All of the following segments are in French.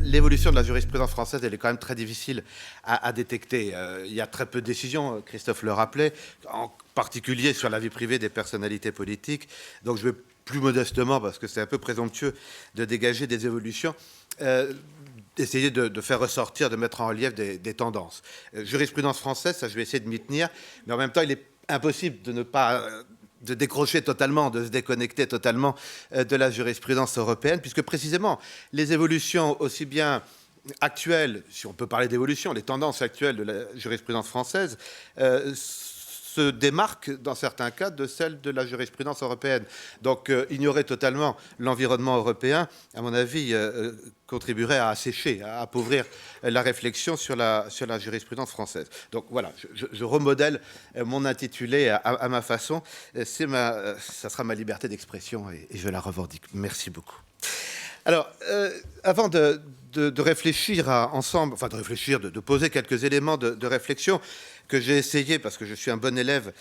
l'évolution de la jurisprudence française, elle est quand même très difficile à détecter. Il y a très peu de décisions, Christophe le rappelait, en particulier sur la vie privée des personnalités politiques. Donc je vais plus modestement, parce que c'est un peu présomptueux de dégager des évolutions, essayer de faire ressortir, de mettre en relief des tendances. Jurisprudence française, ça je vais essayer de m'y tenir, mais en même temps il est impossible de ne pas... de décrocher totalement, de se déconnecter totalement de la jurisprudence européenne, puisque précisément les évolutions aussi bien actuelles, si on peut parler d'évolution, les tendances actuelles de la jurisprudence française se démarquent dans certains cas de celles de la jurisprudence européenne. Donc ignorer totalement l'environnement européen, à mon avis, contribuerait à assécher, à appauvrir la réflexion sur la jurisprudence française. Donc voilà, je remodèle mon intitulé à ma façon. Ça sera ma liberté d'expression et je la revendique. Merci beaucoup. Alors, avant de réfléchir ensemble, enfin de réfléchir, de poser quelques éléments de réflexion que j'ai essayé, parce que je suis un bon élève,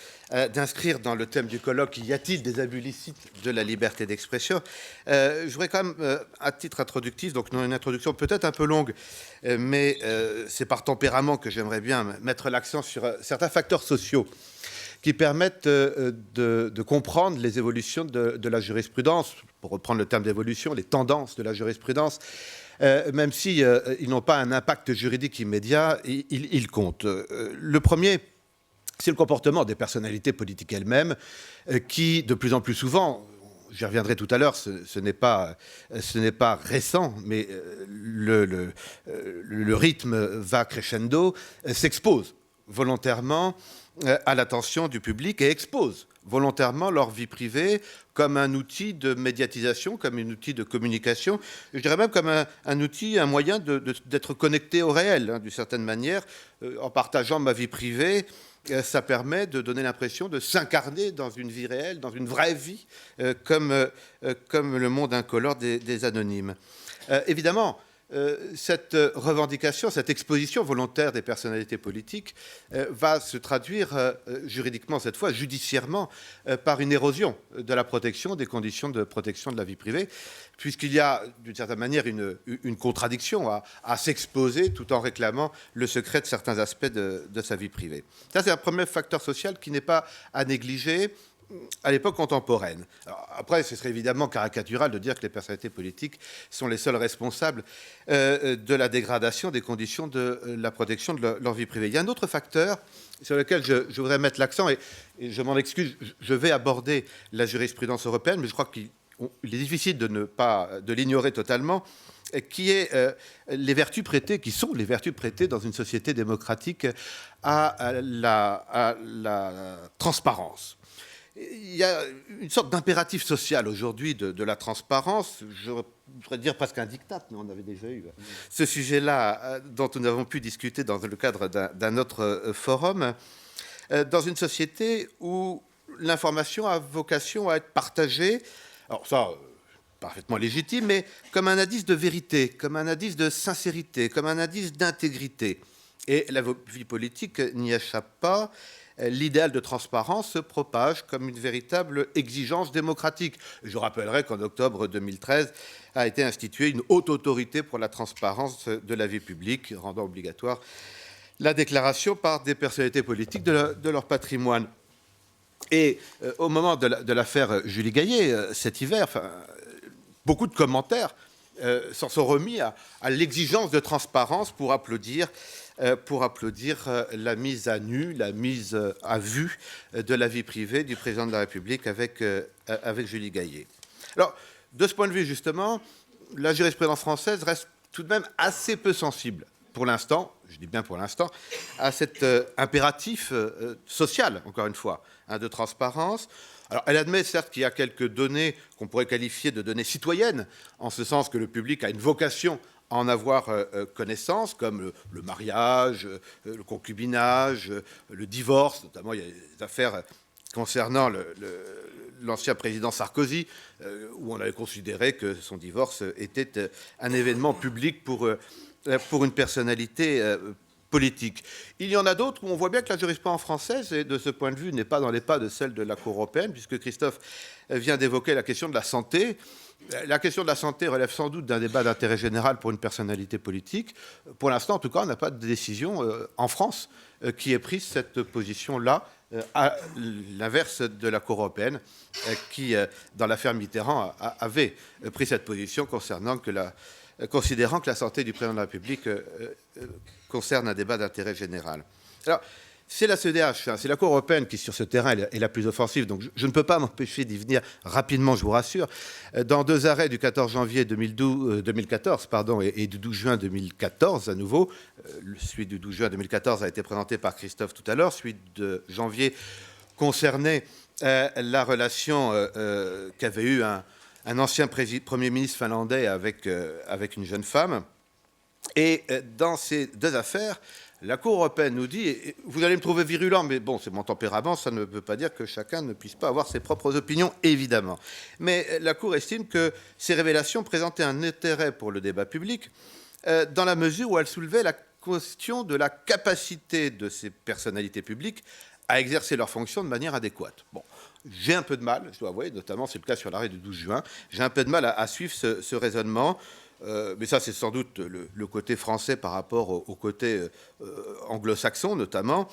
d'inscrire dans le thème du colloque, y a-t-il des abus licites de la liberté d'expression, je voudrais quand même, à titre introductif, donc une introduction peut-être un peu longue, mais c'est par tempérament que j'aimerais bien mettre l'accent sur certains facteurs sociaux qui permettent de comprendre les évolutions de la jurisprudence, pour reprendre le terme d'évolution, les tendances de la jurisprudence, même si ils n'ont pas un impact juridique immédiat, ils comptent. Le premier, c'est le comportement des personnalités politiques elles-mêmes, qui, de plus en plus souvent, j'y reviendrai tout à l'heure, ce n'est pas récent, mais le rythme va crescendo, s'exposent volontairement à l'attention du public et exposent volontairement leur vie privée comme un outil de médiatisation, comme un outil de communication, je dirais même comme un outil, un moyen d'être connecté au réel, hein, d'une certaine manière. En partageant ma vie privée, ça permet de donner l'impression de s'incarner dans une vie réelle, dans une vraie vie, comme le monde incolore des anonymes. Évidemment, cette revendication, cette exposition volontaire des personnalités politiques va se traduire juridiquement, cette fois judiciairement, par une érosion de la protection, des conditions de protection de la vie privée, puisqu'il y a d'une certaine manière une contradiction à s'exposer tout en réclamant le secret de certains aspects de sa vie privée. Ça, c'est un premier facteur social qui n'est pas à négliger à l'époque contemporaine. Alors, après, ce serait évidemment caricatural de dire que les personnalités politiques sont les seuls responsables de la dégradation des conditions de la protection de leur vie privée. Il y a un autre facteur sur lequel je voudrais mettre l'accent, et je m'en excuse, je vais aborder la jurisprudence européenne, mais je crois qu'il est difficile de l'ignorer totalement, qui est les vertus prêtées, qui sont les vertus prêtées dans une société démocratique à la transparence. Il y a une sorte d'impératif social aujourd'hui de la transparence, je voudrais dire presque un diktat, mais on avait déjà eu ce sujet-là dont nous avons pu discuter dans le cadre d'un autre forum, dans une société où l'information a vocation à être partagée, alors ça, parfaitement légitime, mais comme un indice de vérité, comme un indice de sincérité, comme un indice d'intégrité. Et la vie politique n'y échappe pas. L'idéal de transparence se propage comme une véritable exigence démocratique. Je rappellerai qu'en octobre 2013 a été instituée une haute autorité pour la transparence de la vie publique, rendant obligatoire la déclaration par des personnalités politiques de leur patrimoine. Et au moment de l'affaire Julie Gaillet, cet hiver, beaucoup de commentaires s'en sont remis à l'exigence de transparence pour applaudir la mise à nu, la mise à vue de la vie privée du président de la République avec Julie Gaillet. Alors, de ce point de vue, justement, la jurisprudence française reste tout de même assez peu sensible, pour l'instant, je dis bien pour l'instant, à cet impératif social, encore une fois, de transparence. Alors, elle admet certes qu'il y a quelques données qu'on pourrait qualifier de données citoyennes, en ce sens que le public a une vocation à en avoir connaissance, comme le mariage, le concubinage, le divorce, notamment il y a des affaires concernant l'ancien président Sarkozy, où on avait considéré que son divorce était un événement public pour une personnalité politique. Il y en a d'autres où on voit bien que la jurisprudence française, et de ce point de vue, n'est pas dans les pas de celle de la Cour européenne, puisque Christophe vient d'évoquer la question de la santé. La question de la santé relève sans doute d'un débat d'intérêt général pour une personnalité politique. Pour l'instant, en tout cas, on n'a pas de décision en France qui ait pris cette position-là, à l'inverse de la Cour européenne, qui, dans l'affaire Mitterrand, avait pris cette position considérant que la santé du président de la République concerne un débat d'intérêt général. Alors, c'est la CEDH, c'est la Cour européenne qui, sur ce terrain, est la plus offensive. Donc, je ne peux pas m'empêcher d'y venir rapidement, je vous rassure. Dans 2 arrêts du 14 janvier 2014 et du 12 juin 2014, à nouveau, celui du 12 juin 2014 a été présenté par Christophe tout à l'heure, celui de janvier concernait la relation qu'avait eue un ancien Premier ministre finlandais avec une jeune femme. Et dans ces 2 affaires, la Cour européenne nous dit, et vous allez me trouver virulent, mais bon, c'est mon tempérament, ça ne veut pas dire que chacun ne puisse pas avoir ses propres opinions, évidemment. Mais la Cour estime que ces révélations présentaient un intérêt pour le débat public, dans la mesure où elles soulevaient la question de la capacité de ces personnalités publiques à exercer leurs fonctions de manière adéquate. Bon, j'ai un peu de mal, je dois avouer, notamment c'est le cas sur l'arrêt du 12 juin, j'ai un peu de mal à suivre ce raisonnement. Mais ça, c'est sans doute le côté français par rapport au côté anglo-saxon, notamment.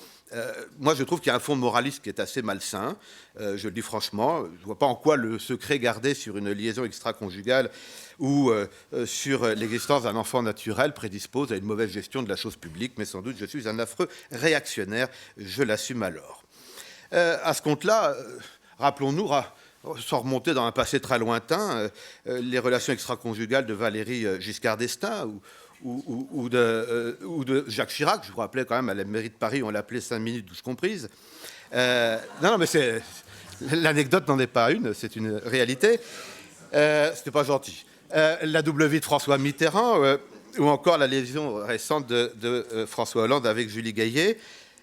Moi, je trouve qu'il y a un fond moraliste qui est assez malsain. Je le dis franchement. Je ne vois pas en quoi le secret gardé sur une liaison extra-conjugale ou sur l'existence d'un enfant naturel prédispose à une mauvaise gestion de la chose publique. Mais sans doute, je suis un affreux réactionnaire. Je l'assume alors. À ce compte-là, rappelons-nous... Sans remonter dans un passé très lointain, les relations extra-conjugales de Valéry Giscard d'Estaing ou de Jacques Chirac, je vous rappelais quand même à la mairie de Paris, on l'appelait 5 minutes douche comprise. Non, mais l'anecdote n'en est pas une, c'est une réalité. C'était pas gentil. La double vie de François Mitterrand ou encore la liaison récente de François Hollande avec Julie Gaillet.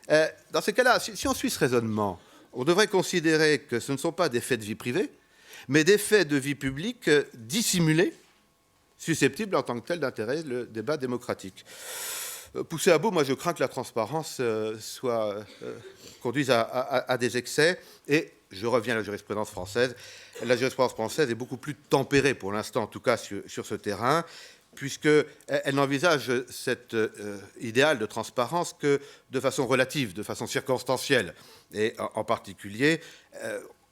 Dans ces cas-là, si on suit ce raisonnement, on devrait considérer que ce ne sont pas des faits de vie privée, mais des faits de vie publique dissimulés, susceptibles en tant que tels d'intérêt le débat démocratique. Poussé à bout, moi je crains que la transparence conduise à des excès, et je reviens à la jurisprudence française. La jurisprudence française est beaucoup plus tempérée, pour l'instant en tout cas, sur ce terrain, puisqu'elle n'envisage cet idéal de transparence que de façon relative, de façon circonstancielle. Et en particulier,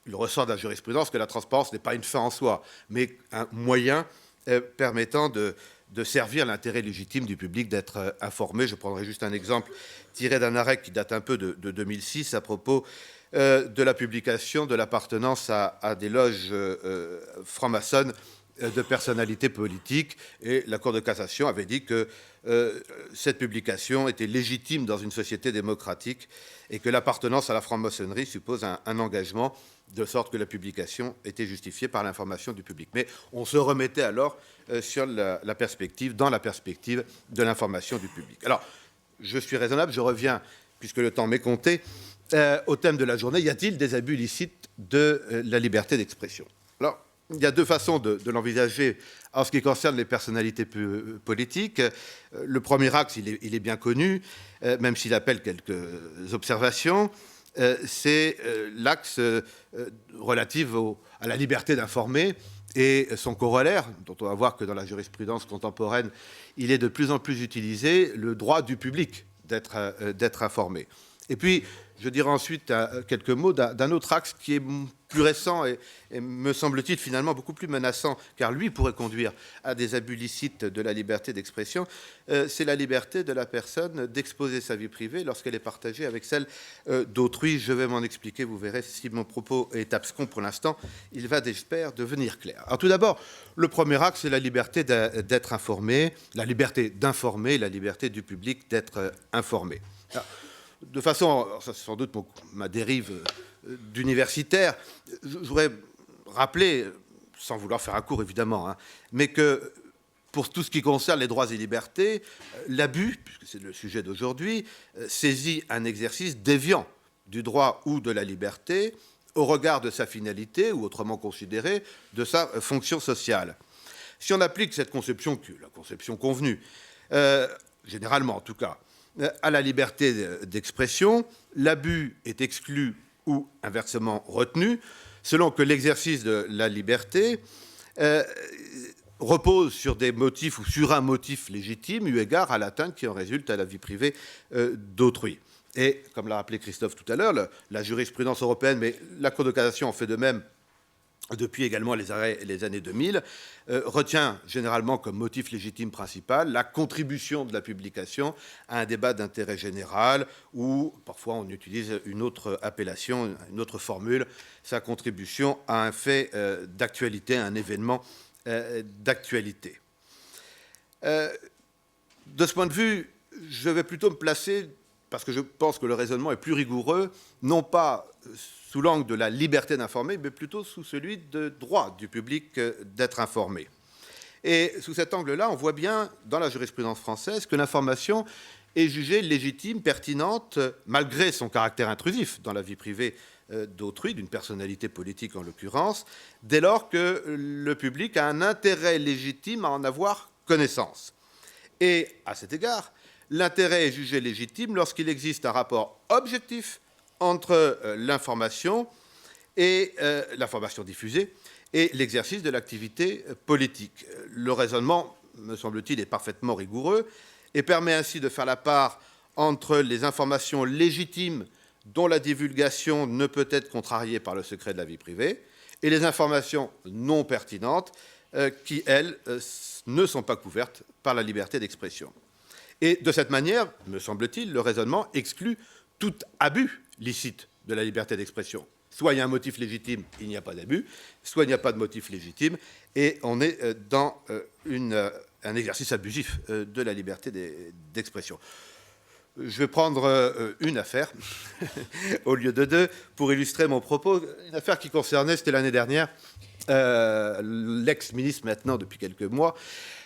il ressort de la jurisprudence que la transparence n'est pas une fin en soi, mais un moyen permettant de servir l'intérêt légitime du public d'être informé. Je prendrai juste un exemple tiré d'un arrêt qui date un peu de 2006 à propos de la publication de l'appartenance à des loges franc-maçonnes de personnalités politiques, et la Cour de cassation avait dit que cette publication était légitime dans une société démocratique et que l'appartenance à la franc-maçonnerie suppose un engagement, de sorte que la publication était justifiée par l'information du public. Mais on se remettait alors sur la perspective, dans la perspective de l'information du public. Alors, je suis raisonnable, je reviens, puisque le temps m'est compté, au thème de la journée. Y a-t-il des abus licites de la liberté d'expression? Alors, il y a 2 façons de l'envisager en ce qui concerne les personnalités politiques. Le premier axe, il est bien connu, même s'il appelle quelques observations, c'est l'axe relatif à la liberté d'informer et son corollaire, dont on va voir que dans la jurisprudence contemporaine, il est de plus en plus utilisé, le droit du public d'être informé. Et puis, je dirais ensuite quelques mots d'un autre axe qui est plus récent et me semble-t-il finalement beaucoup plus menaçant, car lui pourrait conduire à des abus licites de la liberté d'expression. C'est la liberté de la personne d'exposer sa vie privée lorsqu'elle est partagée avec celle d'autrui. Je vais m'en expliquer, vous verrez, si mon propos est abscon pour l'instant, il va, j'espère, devenir clair. Alors tout d'abord, le premier axe, c'est la liberté d'être informé, la liberté d'informer, la liberté du public d'être informé. Alors, de façon, ça c'est sans doute ma dérive d'universitaire, je voudrais rappeler, sans vouloir faire un cours évidemment, mais que pour tout ce qui concerne les droits et libertés, l'abus, puisque c'est le sujet d'aujourd'hui, saisit un exercice déviant du droit ou de la liberté au regard de sa finalité, ou autrement considéré, de sa fonction sociale. Si on applique cette conception, qui est la conception convenue, généralement en tout cas, à la liberté d'expression, l'abus est exclu ou inversement retenu, selon que l'exercice de la liberté repose sur des motifs ou sur un motif légitime, eu égard à l'atteinte qui en résulte à la vie privée d'autrui. Et, comme l'a rappelé Christophe tout à l'heure, la jurisprudence européenne, mais la Cour de cassation en fait de même depuis également les années 2000, retient généralement comme motif légitime principal la contribution de la publication à un débat d'intérêt général, ou parfois on utilise une autre appellation, une autre formule, sa contribution à un fait d'actualité, à un événement d'actualité. De ce point de vue, je vais plutôt me placer, parce que je pense que le raisonnement est plus rigoureux, non pas sous l'angle de la liberté d'informer, mais plutôt sous celui de droit du public d'être informé. Et sous cet angle-là, on voit bien dans la jurisprudence française que l'information est jugée légitime, pertinente, malgré son caractère intrusif dans la vie privée d'autrui, d'une personnalité politique en l'occurrence, dès lors que le public a un intérêt légitime à en avoir connaissance. Et à cet égard, l'intérêt est jugé légitime lorsqu'il existe un rapport objectif entre l'information et l'information diffusée et l'exercice de l'activité politique. Le raisonnement, me semble-t-il, est parfaitement rigoureux et permet ainsi de faire la part entre les informations légitimes dont la divulgation ne peut être contrariée par le secret de la vie privée et les informations non pertinentes qui, elles, ne sont pas couvertes par la liberté d'expression. Et de cette manière, me semble-t-il, le raisonnement exclut tout abus licite de la liberté d'expression. Soit il y a un motif légitime, il n'y a pas d'abus, soit il n'y a pas de motif légitime, et on est dans un exercice abusif de la liberté d'expression. Je vais prendre une affaire au lieu de deux pour illustrer mon propos. Une affaire qui concernait, c'était l'année dernière, l'ex-ministre maintenant depuis quelques mois,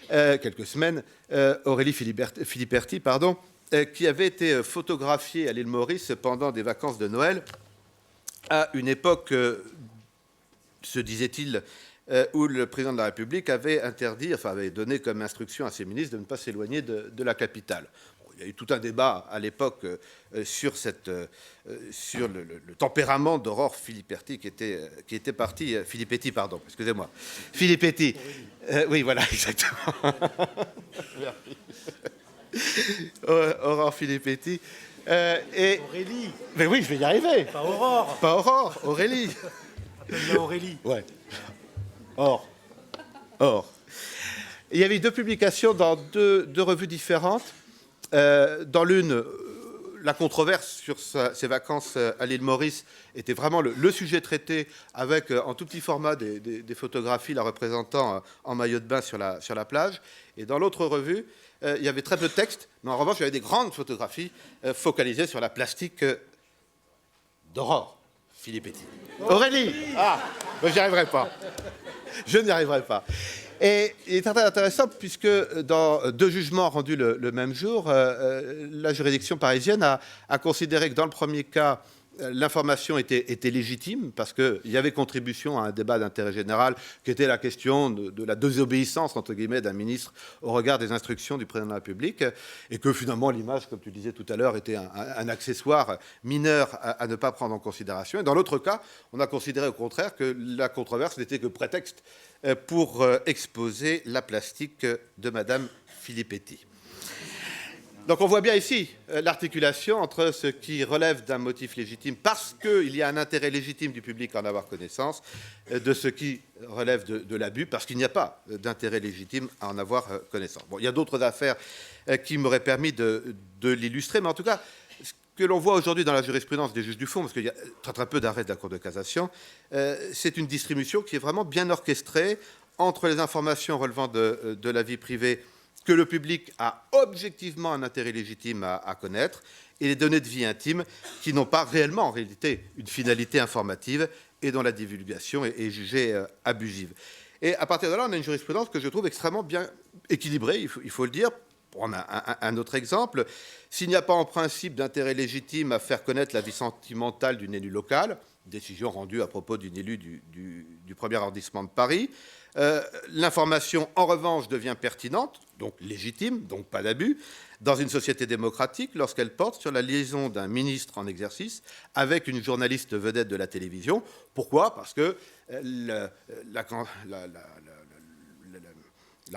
quelques semaines, Aurélie Filipperti, qui avait été photographiée à l'île Maurice pendant des vacances de Noël, à une époque, se disait-il, où le président de la République avait interdit, enfin avait donné comme instruction à ses ministres de ne pas s'éloigner de la capitale. Il y a eu tout un débat à l'époque sur le tempérament d'Aurore Filippetti qui était partie. Filippetti, pardon, excusez-moi. Filippetti. Oui, voilà, exactement. Aurore Filippetti. Et... Aurélie. Mais oui, je vais y arriver. Pas Aurore. Pas Aurore, Aurélie. Appelle-la Aurélie. Ouais. Or. Il y avait deux publications dans deux revues différentes. Dans l'une, la controverse sur ses vacances à l'île Maurice était vraiment le sujet traité, avec en tout petit format des photographies la représentant en maillot de bain sur la plage. Et dans l'autre revue, il y avait très peu de texte, mais en revanche, il y avait des grandes photographies focalisées sur la plastique d'Aurore Filippetti. Aurélie. Ah, ben, j'y arriverai pas. Je n'y arriverai pas. Et il est très intéressant puisque dans deux jugements rendus le même jour, la juridiction parisienne a considéré que dans le premier cas, l'information était légitime parce qu'il y avait contribution à un débat d'intérêt général qui était la question de la désobéissance, entre guillemets, d'un ministre au regard des instructions du président de la République, et que finalement l'image, comme tu disais tout à l'heure, était un accessoire mineur à ne pas prendre en considération. Et dans l'autre cas, on a considéré au contraire que la controverse n'était que prétexte pour exposer la plastique de Madame Filippetti. Donc on voit bien ici l'articulation entre ce qui relève d'un motif légitime parce qu'il y a un intérêt légitime du public à en avoir connaissance, de ce qui relève de l'abus parce qu'il n'y a pas d'intérêt légitime à en avoir connaissance. Bon, il y a d'autres affaires qui m'auraient permis de l'illustrer, mais en tout cas, ce que l'on voit aujourd'hui dans la jurisprudence des juges du fond, parce qu'il y a très peu d'arrêts de la Cour de cassation, c'est une distribution qui est vraiment bien orchestrée entre les informations relevant de la vie privée que le public a objectivement un intérêt légitime à connaître, et les données de vie intime qui n'ont pas réellement, en réalité, une finalité informative et dont la divulgation est jugée abusive. Et à partir de là, on a une jurisprudence que je trouve extrêmement bien équilibrée, il faut le dire. On a un autre exemple. S'il n'y a pas en principe d'intérêt légitime à faire connaître la vie sentimentale d'une élue locale, décision rendue à propos d'une élue du premier arrondissement de Paris. L'information, en revanche, devient pertinente, donc légitime, donc pas d'abus, dans une société démocratique lorsqu'elle porte sur la liaison d'un ministre en exercice avec une journaliste vedette de la télévision. Pourquoi ? Parce que la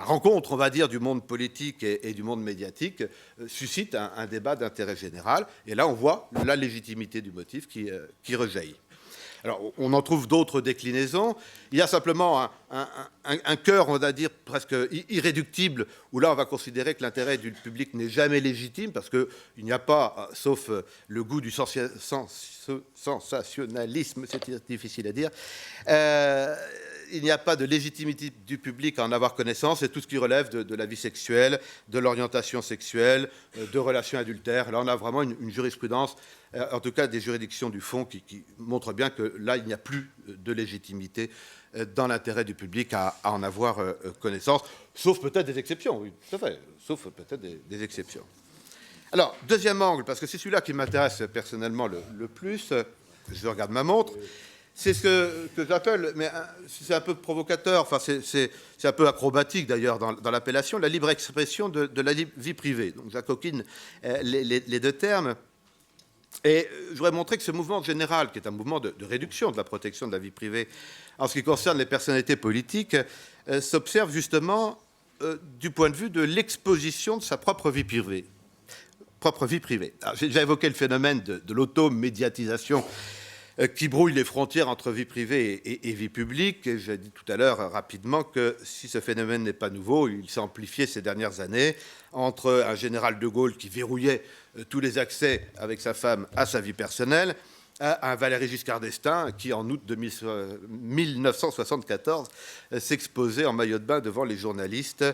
rencontre, on va dire, du monde politique et du monde médiatique suscite un débat d'intérêt général. Et là, on voit la légitimité du motif qui rejaillit. Alors, on en trouve d'autres déclinaisons. Il y a simplement un cœur, on va dire, presque irréductible, où là, on va considérer que l'intérêt du public n'est jamais légitime, parce qu'il n'y a pas, sauf le goût du sensationnalisme, c'est difficile à dire, il n'y a pas de légitimité du public à en avoir connaissance, c'est tout ce qui relève de la vie sexuelle, de l'orientation sexuelle, de relations adultères. Là, on a vraiment une jurisprudence, en tout cas des juridictions du fond, qui montrent bien que là, il n'y a plus de légitimité dans l'intérêt du public à en avoir connaissance, sauf peut-être des exceptions, oui, tout à fait, sauf peut-être des exceptions. Alors, deuxième angle, parce que c'est celui-là qui m'intéresse personnellement le plus, je regarde ma montre, c'est ce que j'appelle, mais c'est un peu provocateur, enfin c'est un peu acrobatique d'ailleurs dans l'appellation, la libre expression de la vie privée. Donc j'acoquine les deux termes. Et je voudrais montrer que ce mouvement général, qui est un mouvement de réduction de la protection de la vie privée en ce qui concerne les personnalités politiques, s'observe justement du point de vue de l'exposition de sa propre vie privée. J'ai déjà évoqué le phénomène de l'automédiatisation qui brouille les frontières entre vie privée et vie publique. Et j'ai dit tout à l'heure rapidement que si ce phénomène n'est pas nouveau, il s'est amplifié ces dernières années entre un général de Gaulle qui verrouillait tous les accès avec sa femme à sa vie personnelle, à un Valéry Giscard d'Estaing qui, en août 1974, s'exposait en maillot de bain devant les journalistes.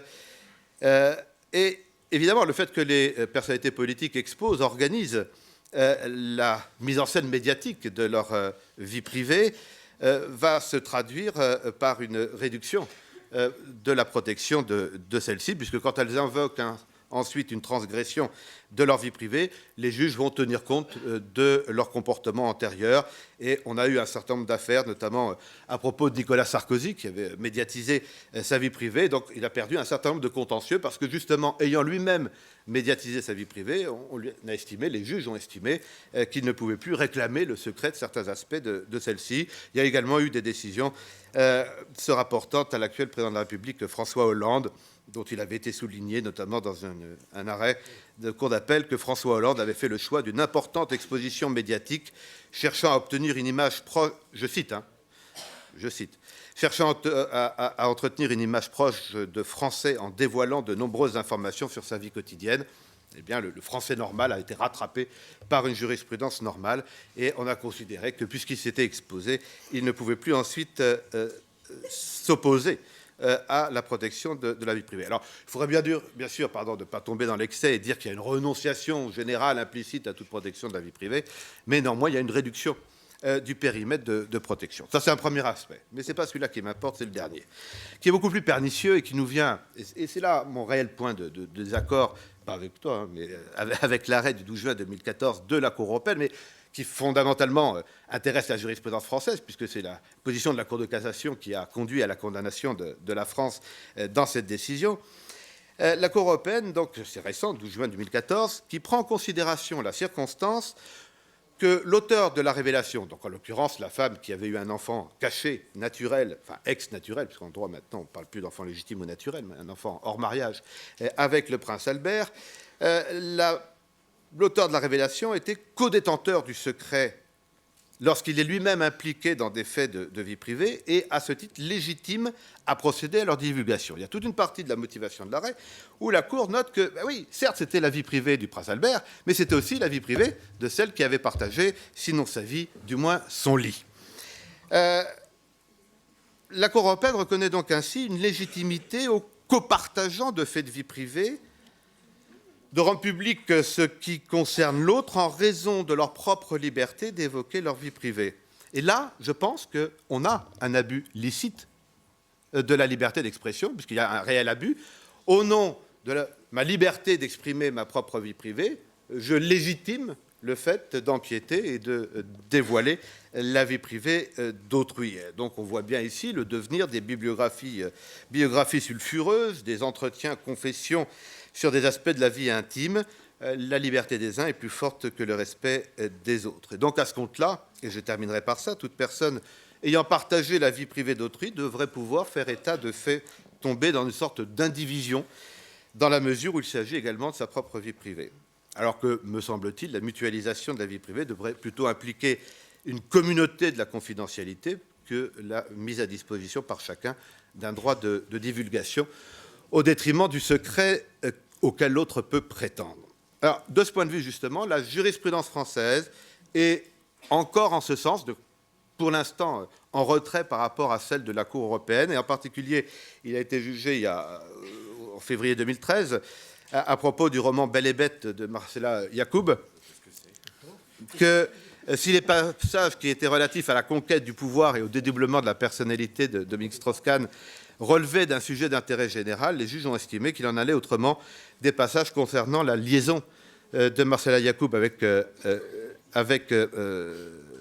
Et évidemment, le fait que les personnalités politiques exposent, organisent la mise en scène médiatique de leur vie privée va se traduire par une réduction de la protection de celle-ci, puisque quand elles invoquent ensuite une transgression de leur vie privée, les juges vont tenir compte de leur comportement antérieur. Et on a eu un certain nombre d'affaires, notamment à propos de Nicolas Sarkozy, qui avait médiatisé sa vie privée. Donc il a perdu un certain nombre de contentieux, parce que justement, ayant lui-même médiatisé sa vie privée, les juges ont estimé qu'il ne pouvait plus réclamer le secret de certains aspects de celle-ci. Il y a également eu des décisions se rapportant à l'actuel président de la République, François Hollande, dont il avait été souligné, notamment dans un arrêt de cour d'appel, que François Hollande avait fait le choix d'une importante exposition médiatique cherchant à obtenir une image proche, je cite, cherchant à entretenir une image proche de Français en dévoilant de nombreuses informations sur sa vie quotidienne. Eh bien, le français normal a été rattrapé par une jurisprudence normale et on a considéré que, puisqu'il s'était exposé, il ne pouvait plus ensuite s'opposer à la protection de la vie privée. Alors, il faudrait bien sûr, de ne pas tomber dans l'excès et dire qu'il y a une renonciation générale implicite à toute protection de la vie privée, mais néanmoins, il y a une réduction du périmètre de protection. Ça, c'est un premier aspect, mais ce n'est pas celui-là qui m'importe, c'est le dernier, qui est beaucoup plus pernicieux et qui nous vient, et c'est là mon réel point de désaccord, pas avec toi, hein, mais avec l'arrêt du 12 juin 2014 de la Cour européenne, mais qui fondamentalement intéresse la jurisprudence française, puisque c'est la position de la Cour de cassation qui a conduit à la condamnation de la France dans cette décision. La Cour européenne, donc c'est récent, 12 juin 2014, qui prend en considération la circonstance que l'auteur de la révélation, donc en l'occurrence la femme qui avait eu un enfant caché, naturel, enfin ex-naturel, puisqu'en droit maintenant on ne parle plus d'enfant légitime ou naturel, mais un enfant hors mariage, avec le prince Albert, l'auteur de la révélation était codétenteur du secret lorsqu'il est lui-même impliqué dans des faits de vie privée et, à ce titre, légitime à procéder à leur divulgation. Il y a toute une partie de la motivation de l'arrêt où la Cour note que, oui, certes, c'était la vie privée du prince Albert, mais c'était aussi la vie privée de celle qui avait partagé, sinon sa vie, du moins son lit. La Cour européenne reconnaît donc ainsi une légitimité aux copartageants de faits de vie privée de rendre public ce qui concerne l'autre en raison de leur propre liberté d'évoquer leur vie privée. Et là, je pense qu'on a un abus licite de la liberté d'expression, puisqu'il y a un réel abus. Au nom de ma liberté d'exprimer ma propre vie privée, je légitime le fait d'empiéter et de dévoiler la vie privée d'autrui. Donc on voit bien ici le devenir des bibliographies sulfureuses, des entretiens, confessions sur des aspects de la vie intime. La liberté des uns est plus forte que le respect des autres. Et donc à ce compte-là, et je terminerai par ça, toute personne ayant partagé la vie privée d'autrui devrait pouvoir faire état de faits tombés dans une sorte d'indivision, dans la mesure où il s'agit également de sa propre vie privée. Alors que, me semble-t-il, la mutualisation de la vie privée devrait plutôt impliquer une communauté de la confidentialité que la mise à disposition par chacun d'un droit de divulgation au détriment du secret auquel l'autre peut prétendre. Alors, de ce point de vue, justement, la jurisprudence française est encore en ce sens, pour l'instant, en retrait par rapport à celle de la Cour européenne, et en particulier, il a été jugé en février 2013, à propos du roman Belle et Bête de Marcella Yacoub, que si les passages qui étaient relatifs à la conquête du pouvoir et au dédoublement de la personnalité de Dominique Strauss-Kahn relevaient d'un sujet d'intérêt général, les juges ont estimé qu'il en allait autrement des passages concernant la liaison de Marcella Yacoub avec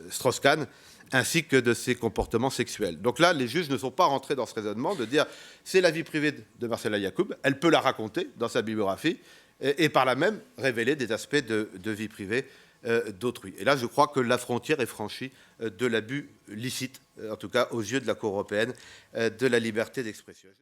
Strauss-Kahn, ainsi que de ses comportements sexuels. Donc là, les juges ne sont pas rentrés dans ce raisonnement de dire c'est la vie privée de Marcella Yacoub, elle peut la raconter dans sa bibliographie et par là même révéler des aspects de vie privée d'autrui. Et là, je crois que la frontière est franchie de l'abus licite, en tout cas aux yeux de la Cour européenne, de la liberté d'expression.